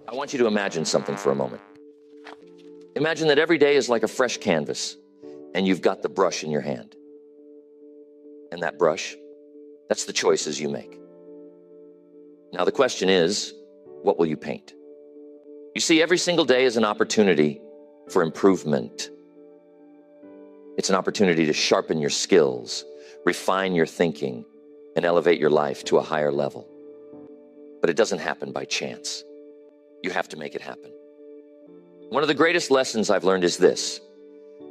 I want you to imagine something for a moment. Imagine that every day is like a fresh canvas, and you've got the brush in your hand. And that brush, that's the choices you make. Now the question is, what will you paint? You see, every single day is an opportunity for improvement. It's an opportunity to sharpen your skills, refine your thinking, and elevate your life to a higher level. But it doesn't happen by chance. You have to make it happen. One of the greatest lessons I've learned is this: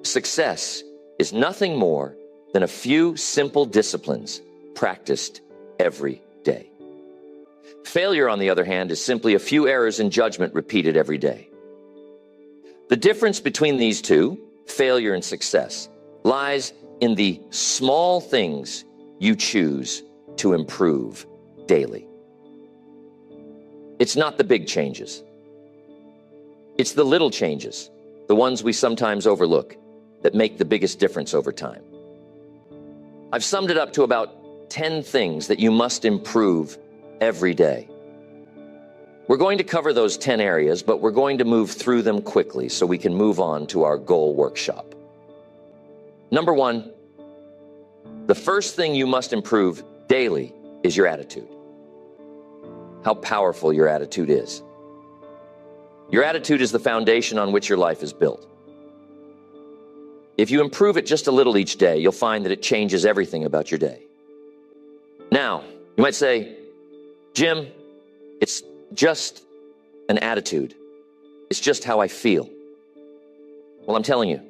success is nothing more than a few simple disciplines practiced every day. Failure, on the other hand, is simply a few errors in judgment repeated every day. The difference between these two, failure and success, lies in the small things you choose to improve daily. It's not the big changes. It's the little changes, the ones we sometimes overlook, that make the biggest difference over time. I've summed it up to about 10 things that you must improve every day. We're going to cover those 10 areas, but we're going to move through them quickly so we can move on to our goal workshop. Number one, the first thing you must improve daily is your attitude. How powerful your attitude is. Your attitude is the foundation on which your life is built. If you improve it just a little each day, you'll find that it changes everything about your day. Now, you might say, Jim, it's just an attitude. It's just how I feel. Well, I'm telling you,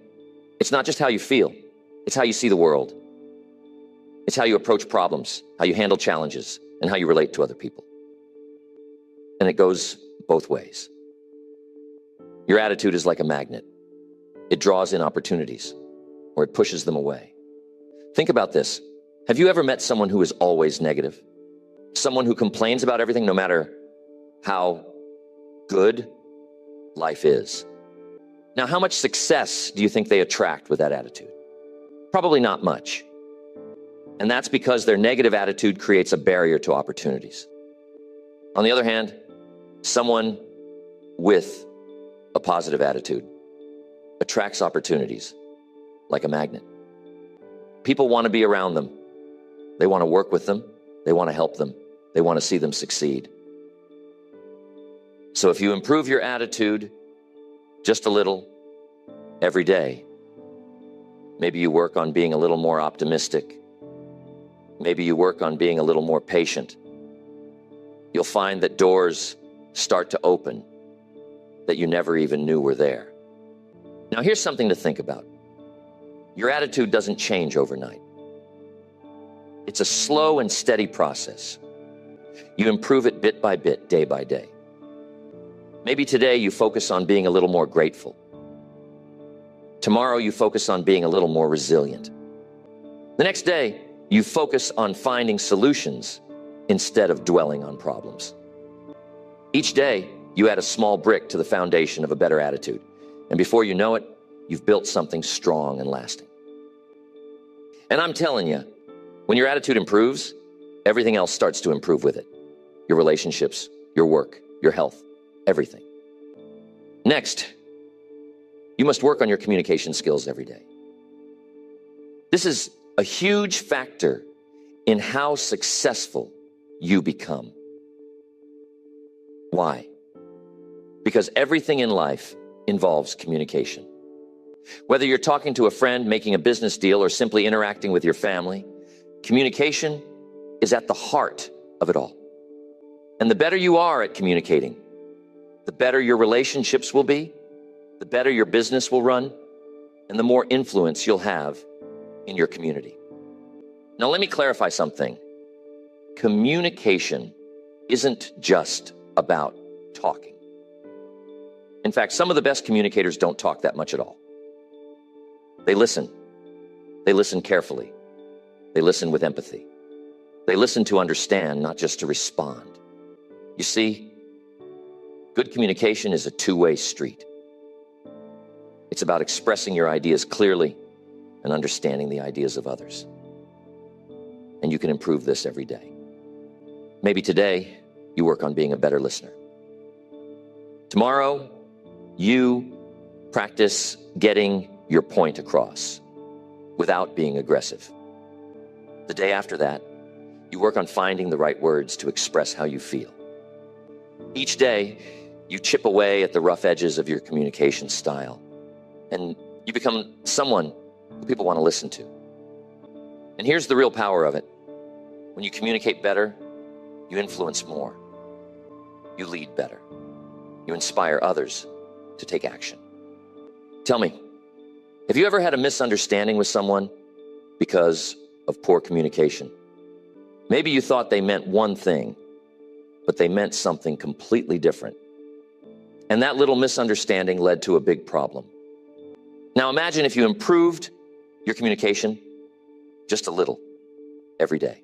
it's not just how you feel. It's how you see the world. It's how you approach problems, how you handle challenges, and how you relate to other people. And it goes both ways. Your attitude is like a magnet. It draws in opportunities, or it pushes them away. Think about this. Have you ever met someone who is always negative? Someone who complains about everything no matter how good life is? Now, how much success do you think they attract with that attitude? Probably not much. And that's because their negative attitude creates a barrier to opportunities. On the other hand, someone with a positive attitude attracts opportunities like a magnet. People want to be around them. They want to work with them. They want to help them. They want to see them succeed. So if you improve your attitude just a little every day, maybe you work on being a little more optimistic. Maybe you work on being a little more patient. You'll find that doors start to open that you never even knew were there. Now, here's something to think about. Your attitude doesn't change overnight. It's a slow and steady process. You improve it bit by bit, day by day. Maybe today you focus on being a little more grateful. Tomorrow you focus on being a little more resilient. The next day, you focus on finding solutions instead of dwelling on problems. Each day, you add a small brick to the foundation of a better attitude. And before you know it, you've built something strong and lasting. And I'm telling you, when your attitude improves, everything else starts to improve with it. Your relationships, your work, your health, everything. Next, you must work on your communication skills every day. This is a huge factor in how successful you become. Why? Because everything in life involves communication. Whether you're talking to a friend, making a business deal, or simply interacting with your family, communication is at the heart of it all. And the better you are at communicating, the better your relationships will be, the better your business will run, and the more influence you'll have in your community. Now, let me clarify something. Communication isn't just about talking. In fact, some of the best communicators don't talk that much at all. They listen. They listen carefully. They listen with empathy. They listen to understand, not just to respond. You see, good communication is a two-way street. It's about expressing your ideas clearly and understanding the ideas of others. And you can improve this every day. Maybe today you work on being a better listener. Tomorrow, you practice getting your point across without being aggressive. The day after that, you work on finding the right words to express how you feel. Each day, you chip away at the rough edges of your communication style, and you become someone who people want to listen to. And here's the real power of it. When you communicate better, you influence more. You lead better. You inspire others to take action. Tell me, have you ever had a misunderstanding with someone because of poor communication? Maybe you thought they meant one thing, but they meant something completely different. And that little misunderstanding led to a big problem. Now imagine if you improved your communication just a little every day.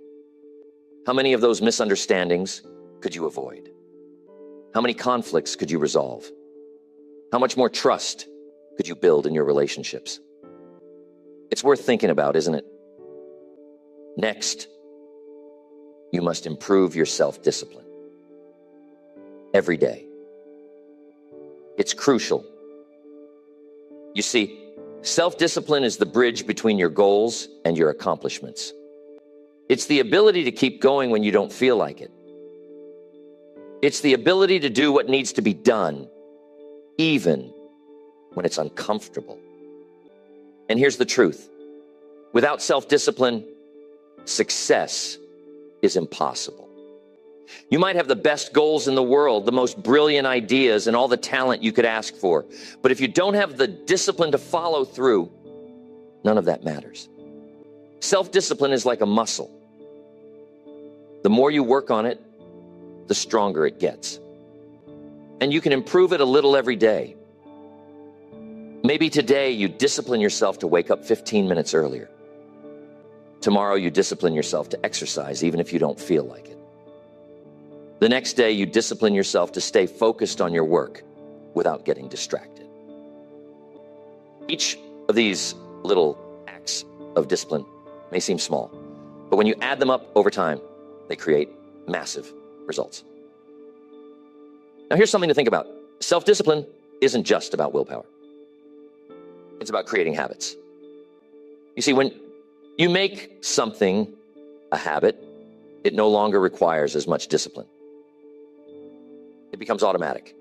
How many of those misunderstandings could you avoid? How many conflicts could you resolve? How much more trust could you build in your relationships? It's worth thinking about, isn't it? Next, you must improve your self-discipline every day. It's crucial. You see, self-discipline is the bridge between your goals and your accomplishments. It's the ability to keep going when you don't feel like it. It's the ability to do what needs to be done, even when it's uncomfortable. And here's the truth. Without self-discipline, success is impossible. You might have the best goals in the world, the most brilliant ideas, and all the talent you could ask for. But if you don't have the discipline to follow through, none of that matters. Self-discipline is like a muscle. The more you work on it, the stronger it gets. And you can improve it a little every day. Maybe today you discipline yourself to wake up 15 minutes earlier. Tomorrow you discipline yourself to exercise even if you don't feel like it. The next day you discipline yourself to stay focused on your work without getting distracted. Each of these little acts of discipline may seem small, but when you add them up over time, they create massive results. Now here's something to think about. Self-discipline isn't just about willpower. It's about creating habits. You see, when you make something a habit, it no longer requires as much discipline. It becomes automatic.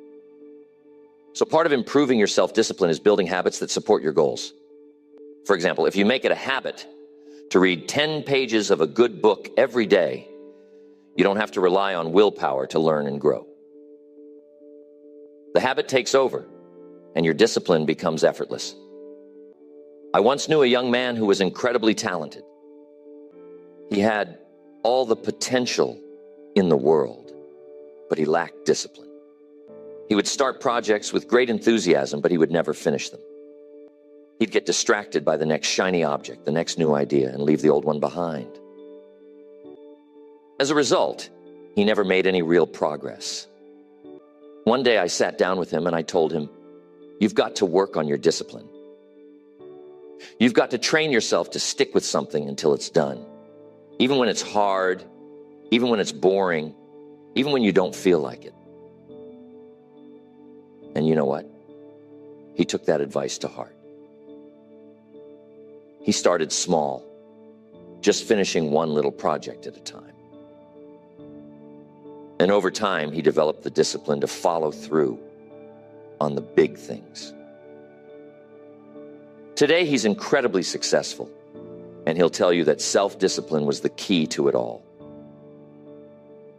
So part of improving your self-discipline is building habits that support your goals. For example, if you make it a habit to read 10 pages of a good book every day, you don't have to rely on willpower to learn and grow. The habit takes over, and your discipline becomes effortless. I once knew a young man who was incredibly talented. He had all the potential in the world, but he lacked discipline. He would start projects with great enthusiasm, but he would never finish them. He'd get distracted by the next shiny object, the next new idea, and leave the old one behind. As a result, he never made any real progress. One day I sat down with him and I told him, "You've got to work on your discipline. You've got to train yourself to stick with something until it's done. Even when it's hard, even when it's boring, even when you don't feel like it." And you know what? He took that advice to heart. He started small, just finishing one little project at a time. And over time, he developed the discipline to follow through on the big things. Today, he's incredibly successful, and he'll tell you that self-discipline was the key to it all.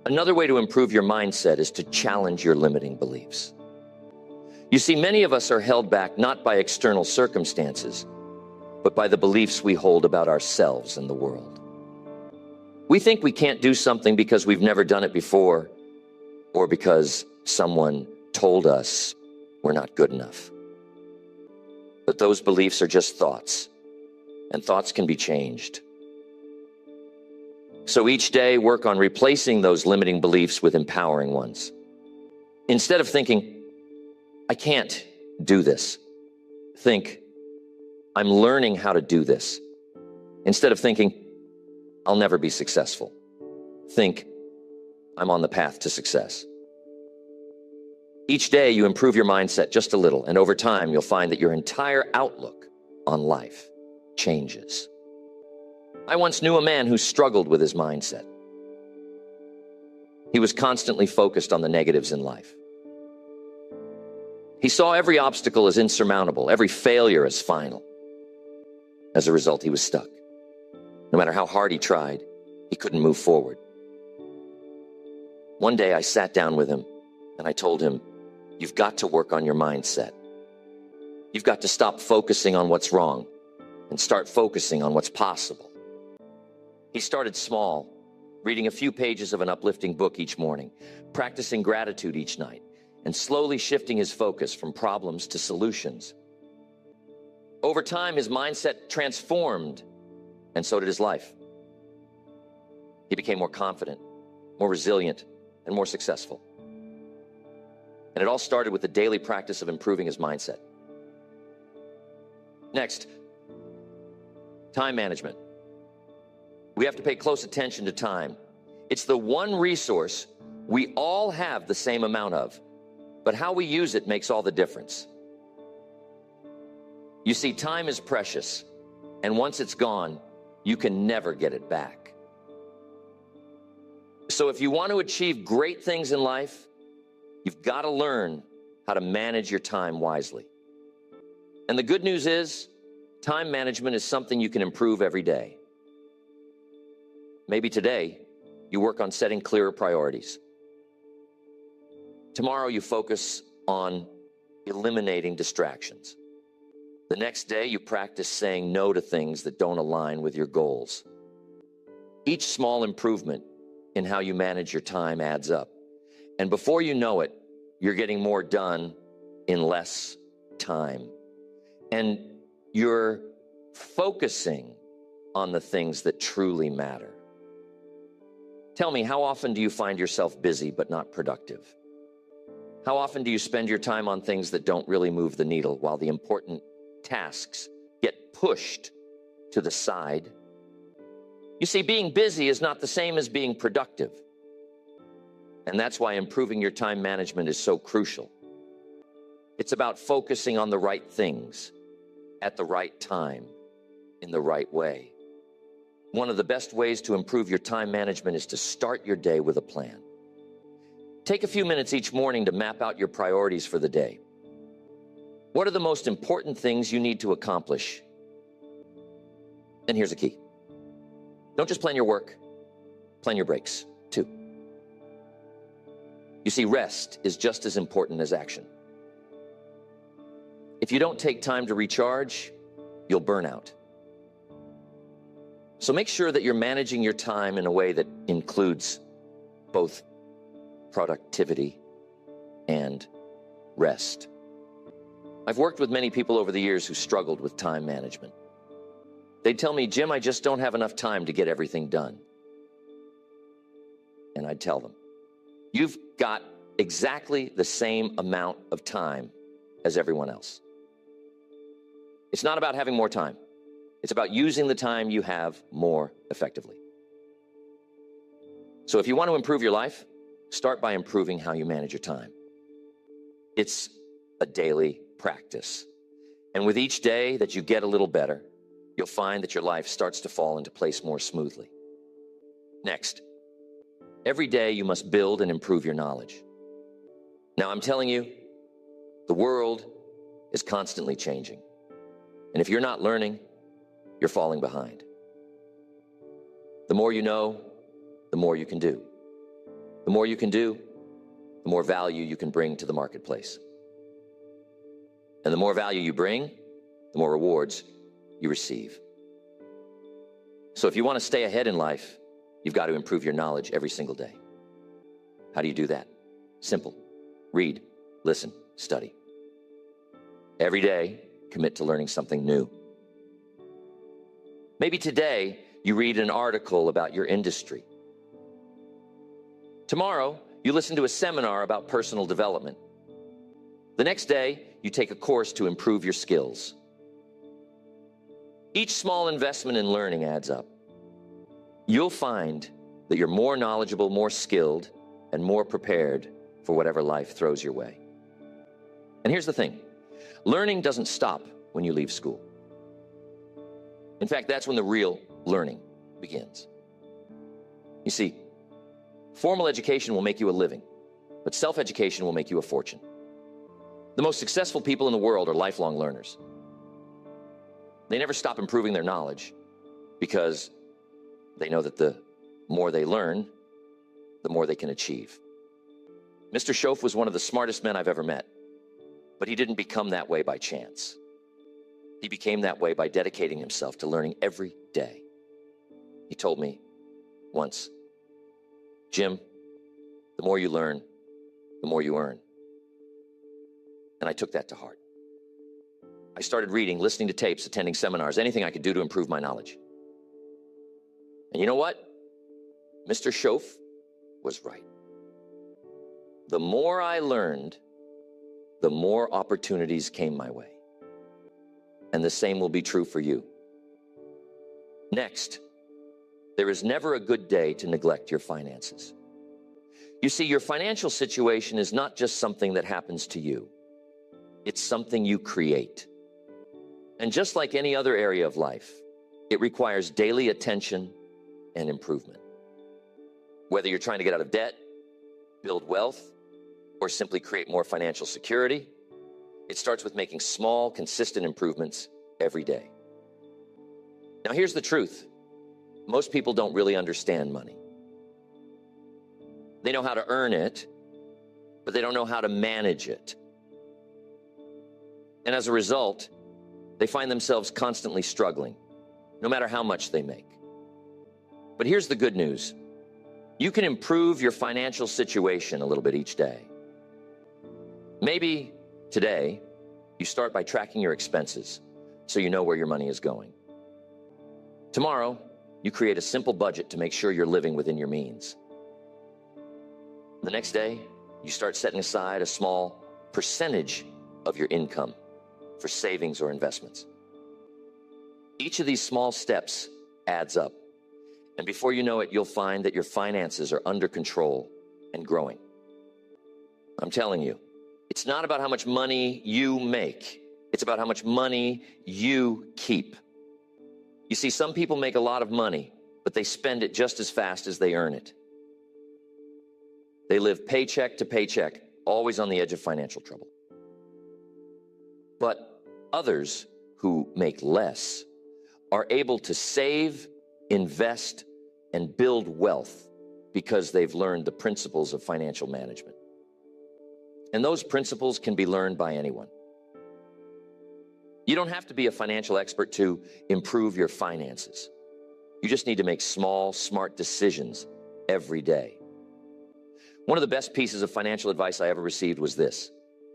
Another way to improve your mindset is to challenge your limiting beliefs. You see, many of us are held back not by external circumstances, but by the beliefs we hold about ourselves and the world. We think we can't do something because we've never done it before, or because someone told us we're not good enough. But those beliefs are just thoughts, and thoughts can be changed. So each day, work on replacing those limiting beliefs with empowering ones. Instead of thinking, "I can't do this," think, "I'm learning how to do this." Instead of thinking, "I'll never be successful," think, "I'm on the path to success." Each day you improve your mindset just a little, and over time you'll find that your entire outlook on life changes. I once knew a man who struggled with his mindset. He was constantly focused on the negatives in life. He saw every obstacle as insurmountable, every failure as final. As a result, he was stuck. No matter how hard he tried, he couldn't move forward. One day I sat down with him and I told him, "You've got to work on your mindset. You've got to stop focusing on what's wrong and start focusing on what's possible." He started small, reading a few pages of an uplifting book each morning, practicing gratitude each night, and slowly shifting his focus from problems to solutions. Over time, his mindset transformed, and so did his life. He became more confident, more resilient, and more successful. And it all started with the daily practice of improving his mindset. Next, time management. We have to pay close attention to time. It's the one resource we all have the same amount of, but how we use it makes all the difference. You see, time is precious, and once it's gone, you can never get it back. So if you want to achieve great things in life, you've got to learn how to manage your time wisely. And the good news is, time management is something you can improve every day. Maybe today, you work on setting clearer priorities. Tomorrow, you focus on eliminating distractions. The next day, you practice saying no to things that don't align with your goals. Each small improvement in how you manage your time adds up. And before you know it, you're getting more done in less time. And you're focusing on the things that truly matter. Tell me, how often do you find yourself busy but not productive? How often do you spend your time on things that don't really move the needle while the important tasks get pushed to the side? You see, being busy is not the same as being productive. And that's why improving your time management is so crucial. It's about focusing on the right things at the right time in the right way. One of the best ways to improve your time management is to start your day with a plan. Take a few minutes each morning to map out your priorities for the day. What are the most important things you need to accomplish? And here's a key. Don't just plan your work, plan your breaks too. You see, rest is just as important as action. If you don't take time to recharge, you'll burn out. So make sure that you're managing your time in a way that includes both productivity and rest. I've worked with many people over the years who struggled with time management. They'd tell me, "Jim, I just don't have enough time to get everything done." And I'd tell them, "You've got exactly the same amount of time as everyone else. It's not about having more time. It's about using the time you have more effectively." So if you want to improve your life, start by improving how you manage your time. It's a daily practice. And with each day that you get a little better, you'll find that your life starts to fall into place more smoothly. Next, every day you must build and improve your knowledge. Now, I'm telling you, the world is constantly changing. And if you're not learning, you're falling behind. The more you know, the more you can do. The more you can do, the more value you can bring to the marketplace. And the more value you bring, the more rewards you receive. So if you want to stay ahead in life, you've got to improve your knowledge every single day. How do you do that? Simple. Read, listen, study. Every day, commit to learning something new. Maybe today you read an article about your industry. Tomorrow, you listen to a seminar about personal development. The next day, you take a course to improve your skills. Each small investment in learning adds up. You'll find that you're more knowledgeable, more skilled, and more prepared for whatever life throws your way. And here's the thing. Learning doesn't stop when you leave school. In fact, that's when the real learning begins. You see, formal education will make you a living, but self-education will make you a fortune. The most successful people in the world are lifelong learners. They never stop improving their knowledge because they know that the more they learn, the more they can achieve. Mr. Schoaf was one of the smartest men I've ever met, but he didn't become that way by chance. He became that way by dedicating himself to learning every day. He told me once, "Jim, the more you learn, the more you earn." And I took that to heart. I started reading, listening to tapes, attending seminars, anything I could do to improve my knowledge. And you know what? Mr. Schoaf was right. The more I learned, the more opportunities came my way. And the same will be true for you. Next, there is never a good day to neglect your finances. You see, your financial situation is not just something that happens to you. It's something you create. And just like any other area of life, it requires daily attention and improvement. Whether you're trying to get out of debt, build wealth, or simply create more financial security, it starts with making small, consistent improvements every day. Now, here's the truth. Most people don't really understand money. They know how to earn it, but they don't know how to manage it. And as a result, they find themselves constantly struggling, no matter how much they make. But here's the good news. You can improve your financial situation a little bit each day. Maybe today, you start by tracking your expenses so you know where your money is going. Tomorrow, you create a simple budget to make sure you're living within your means. The next day, you start setting aside a small percentage of your income for savings or investments. Each of these small steps adds up. And before you know it, you'll find that your finances are under control and growing. I'm telling you, it's not about how much money you make. It's about how much money you keep. You see, some people make a lot of money, but they spend it just as fast as they earn it. They live paycheck to paycheck, always on the edge of financial trouble. But others who make less are able to save, invest, and build wealth because they've learned the principles of financial management. And those principles can be learned by anyone. You don't have to be a financial expert to improve your finances. You just need to make small, smart decisions every day. One of the best pieces of financial advice I ever received was this: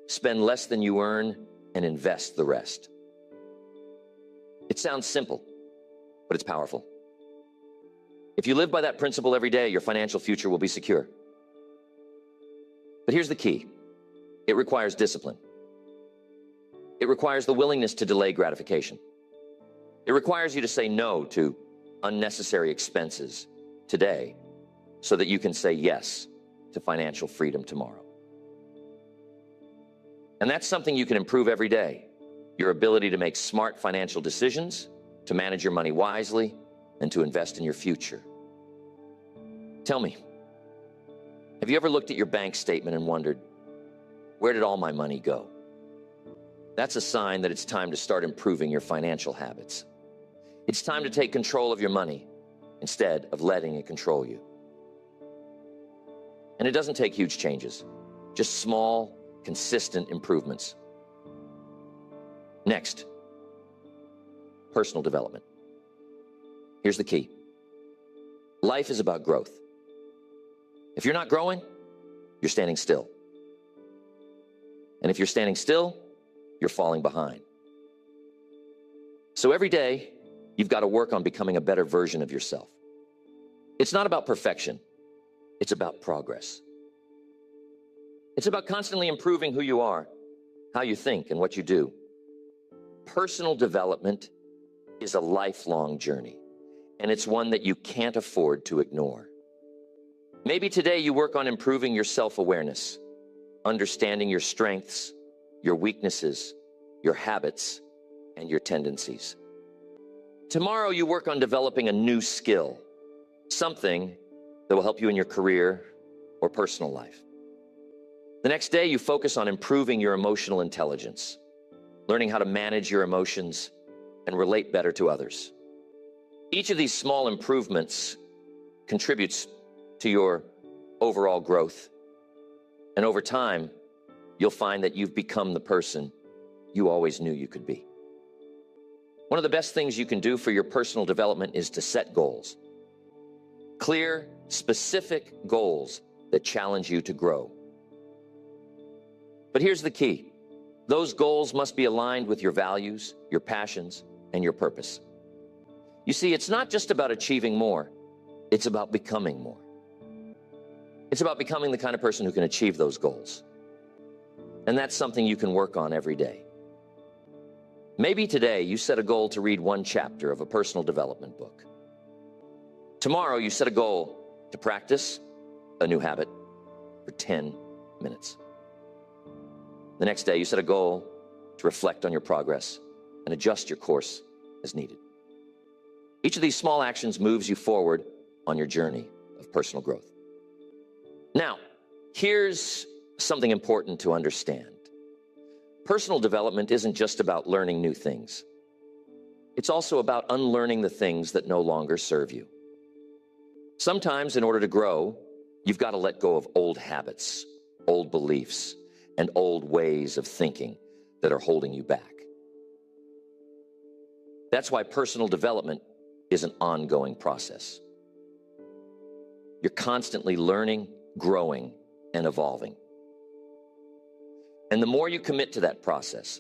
spend less than you earn and invest the rest. It sounds simple, but it's powerful. If you live by that principle every day, your financial future will be secure. But here's the key. It requires discipline. It requires the willingness to delay gratification. It requires you to say no to unnecessary expenses today so that you can say yes to financial freedom tomorrow. And that's something you can improve every day. Your ability to make smart financial decisions, to manage your money wisely, and to invest in your future. Tell me, have you ever looked at your bank statement and wondered, where did all my money go? That's a sign that it's time to start improving your financial habits. It's time to take control of your money instead of letting it control you. And it doesn't take huge changes, just small, consistent improvements. Next, personal development. Here's the key. Life is about growth. If you're not growing, you're standing still. And if you're standing still, you're falling behind. So every day, you've got to work on becoming a better version of yourself. It's not about perfection. It's about progress. It's about constantly improving who you are, how you think, and what you do. Personal development is a lifelong journey, and it's one that you can't afford to ignore. Maybe today you work on improving your self-awareness, understanding your strengths, your weaknesses, your habits, and your tendencies. Tomorrow, you work on developing a new skill, something that will help you in your career or personal life. The next day, you focus on improving your emotional intelligence, learning how to manage your emotions and relate better to others. Each of these small improvements contributes to your overall growth. And over time, you'll find that you've become the person you always knew you could be. One of the best things you can do for your personal development is to set goals. Clear, specific goals that challenge you to grow. But here's the key. Those goals must be aligned with your values, your passions, and your purpose. You see, it's not just about achieving more. It's about becoming more. It's about becoming the kind of person who can achieve those goals. And that's something you can work on every day. Maybe today you set a goal to read one chapter of a personal development book. Tomorrow you set a goal to practice a new habit for 10 minutes. The next day you set a goal to reflect on your progress and adjust your course as needed. Each of these small actions moves you forward on your journey of personal growth. Now, here's something important to understand. Personal development isn't just about learning new things. It's also about unlearning the things that no longer serve you. Sometimes, in order to grow, you've got to let go of old habits, old beliefs, and old ways of thinking that are holding you back. That's why personal development is an ongoing process. You're constantly learning, growing, and evolving. And the more you commit to that process,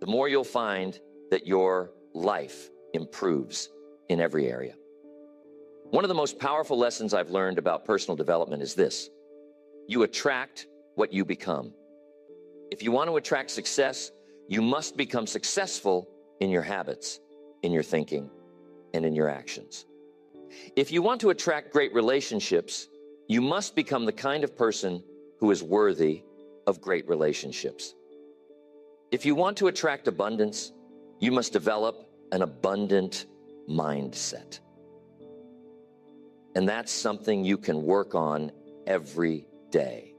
the more you'll find that your life improves in every area. One of the most powerful lessons I've learned about personal development is this: you attract what you become. If you want to attract success, you must become successful in your habits, in your thinking, and in your actions. If you want to attract great relationships, you must become the kind of person who is worthy of great relationships. If you want to attract abundance, you must develop an abundant mindset. And that's something you can work on every day.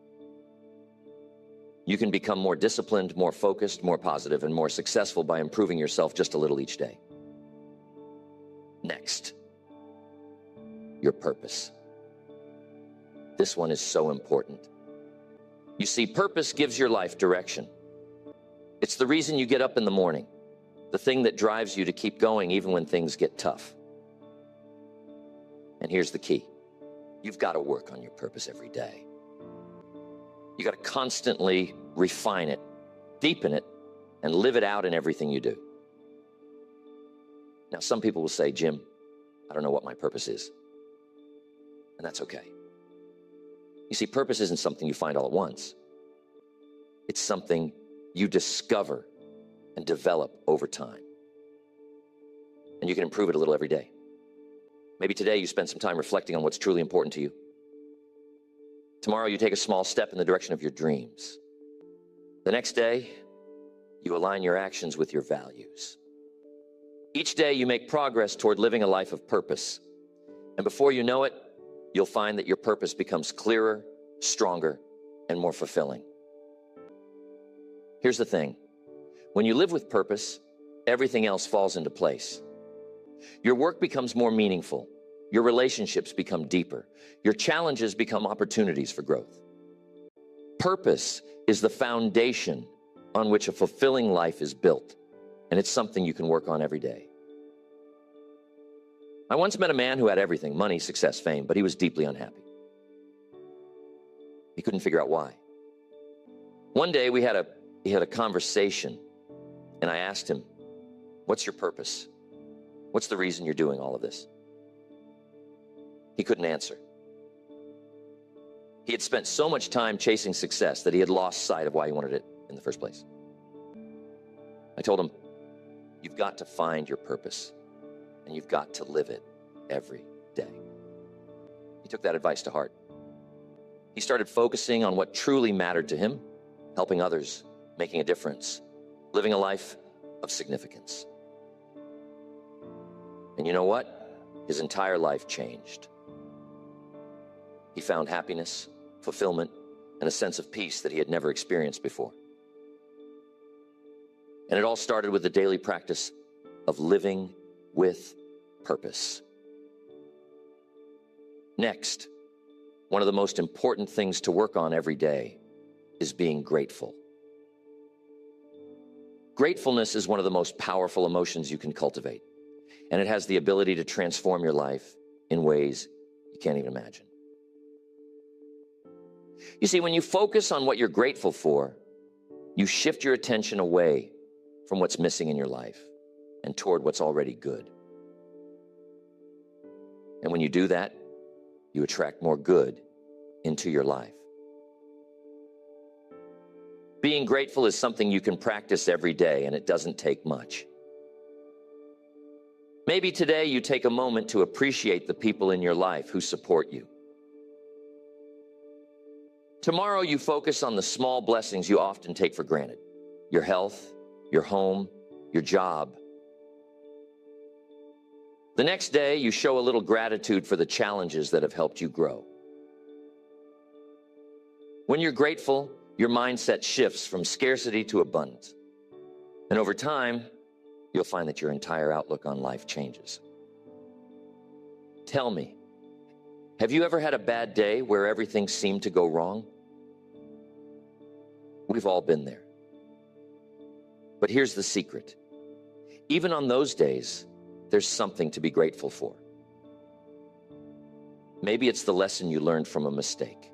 You can become more disciplined, more focused, more positive, and more successful by improving yourself just a little each day. Next, your purpose. This one is so important. You see, purpose gives your life direction. It's the reason you get up in the morning, the thing that drives you to keep going even when things get tough. And here's the key. You've got to work on your purpose every day. You got to constantly refine it, deepen it, and live it out in everything you do. Now, some people will say, Jim, I don't know what my purpose is. And that's okay. You see, purpose isn't something you find all at once. It's something you discover and develop over time. And you can improve it a little every day. Maybe today you spend some time reflecting on what's truly important to you. Tomorrow you take a small step in the direction of your dreams. The next day, you align your actions with your values. Each day you make progress toward living a life of purpose. And before you know it, you'll find that your purpose becomes clearer, stronger, and more fulfilling. Here's the thing. When you live with purpose, everything else falls into place. Your work becomes more meaningful. Your relationships become deeper. Your challenges become opportunities for growth. Purpose is the foundation on which a fulfilling life is built, and it's something you can work on every day. I once met a man who had everything: money, success, fame, but he was deeply unhappy. He couldn't figure out why. One day we had a conversation, and I asked him, "What's your purpose? What's the reason you're doing all of this?" He couldn't answer. He had spent so much time chasing success that he had lost sight of why he wanted it in the first place. I told him, "You've got to find your purpose, and you've got to live it every day." He took that advice to heart. He started focusing on what truly mattered to him, helping others, making a difference, living a life of significance. And you know what? His entire life changed. He found happiness, fulfillment, and a sense of peace that he had never experienced before. And it all started with the daily practice of living with purpose. Next, one of the most important things to work on every day is being grateful. Gratefulness is one of the most powerful emotions you can cultivate, and it has the ability to transform your life in ways you can't even imagine. You see, when you focus on what you're grateful for, you shift your attention away from what's missing in your life and toward what's already good. And when you do that, you attract more good into your life. Being grateful is something you can practice every day, and it doesn't take much. Maybe today you take a moment to appreciate the people in your life who support you. Tomorrow you focus on the small blessings you often take for granted: your health, your home, your job. The next day you show a little gratitude for the challenges that have helped you grow. When you're grateful, your mindset shifts from scarcity to abundance. And over time, you'll find that your entire outlook on life changes. Tell me, have you ever had a bad day where everything seemed to go wrong? We've all been there. But here's the secret. Even on those days, there's something to be grateful for. Maybe it's the lesson you learned from a mistake.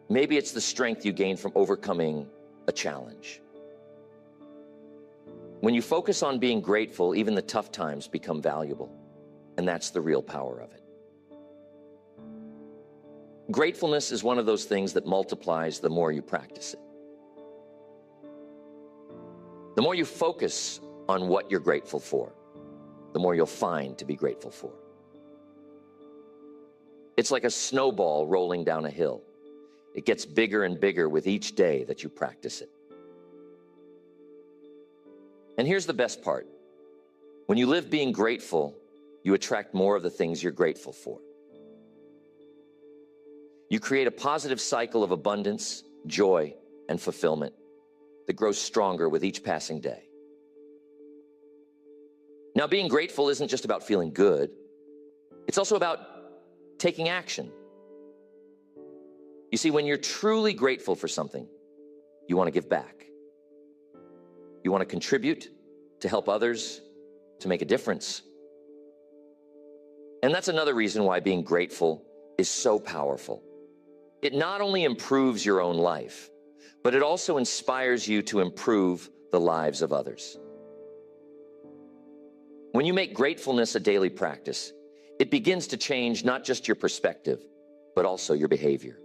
Maybe it's the strength you gained from overcoming a challenge. When you focus on being grateful, even the tough times become valuable, and that's the real power of it. Gratefulness is one of those things that multiplies the more you practice it. The more you focus on what you're grateful for, the more you'll find to be grateful for. It's like a snowball rolling down a hill. It gets bigger and bigger with each day that you practice it. And here's the best part. When you live being grateful, you attract more of the things you're grateful for. You create a positive cycle of abundance, joy, and fulfillment that grows stronger with each passing day. Now, being grateful isn't just about feeling good. It's also about taking action. You see, when you're truly grateful for something, you want to give back. You want to contribute, to help others, to make a difference. And that's another reason why being grateful is so powerful. It not only improves your own life, but it also inspires you to improve the lives of others. When you make gratefulness a daily practice, it begins to change not just your perspective, but also your behavior.